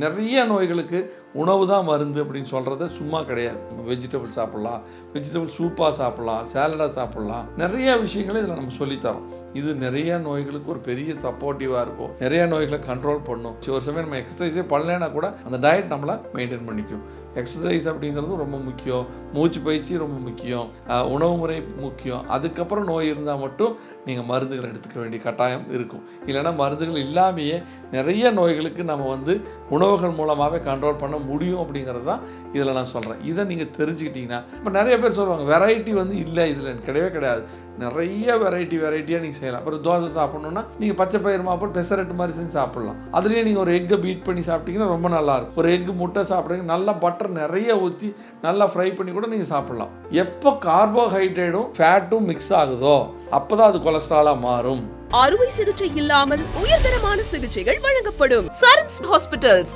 நிறைய நோய்களுக்கு உணவு தான் மருந்து அப்படின்னு சொல்கிறது சும்மா கிடையாது. வெஜிடபிள் சாப்பிட்லாம், வெஜிடபிள் சூப்பாக சாப்பிட்லாம், சேலடாக சாப்பிட்லாம், நிறைய விஷயங்களை இதில் நம்ம சொல்லித்தரோம். இது நிறைய நோய்களுக்கு ஒரு பெரிய சப்போர்ட்டிவாக இருக்கும், நிறைய நோய்களை கண்ட்ரோல் பண்ணும். ஒரு சமயம் நம்ம எக்ஸசைஸே பண்ணலைன்னா கூட அந்த டயட் நம்மளை மெயின்டைன் பண்ணிக்கும். எக்ஸசைஸ் அப்படிங்கிறது ரொம்ப முக்கியம், மூச்சு பயிற்சி ரொம்ப முக்கியம், உணவு முறை முக்கியம். அதுக்கப்புறம் நோய் இருந்தால் மட்டும் நீங்கள் மருந்துகள் எடுத்துக்க வேண்டிய கட்டாயம் இருக்கும். இல்லைன்னா மருந்துகள் இல்லாமையே நிறைய நோய்களுக்கு நம்ம உணவுகள் மூலமாகவே கண்ட்ரோல் பண்ண முடியும் அப்படிங்கிறது தான் இதில் நான் சொல்கிறேன். இதை நீங்கள் தெரிஞ்சுக்கிட்டிங்கன்னா இப்போ நிறைய பேர் சொல்லுவாங்க வெரைட்டி இல்லை, இதில் கிடையவே கிடையாது. நிறைய வெரைட்டியாக நீங்கள் செய்யலாம். அப்புறம் தோசை சாப்பிட்ணுன்னா நீங்கள் பச்சை பயிர் மாவு பெசரட்டு மாதிரி செஞ்சு சாப்பிட்லாம். அதுலேயே நீங்கள் ஒரு எக்கை பீட் பண்ணி சாப்பிட்டீங்கன்னா ரொம்ப நல்லாயிருக்கும். ஒரு எக்கு முட்டை சாப்பிட்றீங்க, நல்லா பட்டர் நிறைய ஊற்றி நல்லா ஃப்ரை பண்ணி கூட நீங்கள் சாப்பிட்லாம். எப்போ கார்போஹைட்ரேட்டும் ஃபேட்டும் மிக்ஸ் ஆகுதோ அப்போ தான் அது கொலஸ்ட்ராலாக மாறும். அறுவை சிகிச்சை இல்லாமல் உயர்தரமான சிகிச்சைகள் வழங்கப்படும். சரண்ஸ் ஹாஸ்பிட்டல்ஸ்.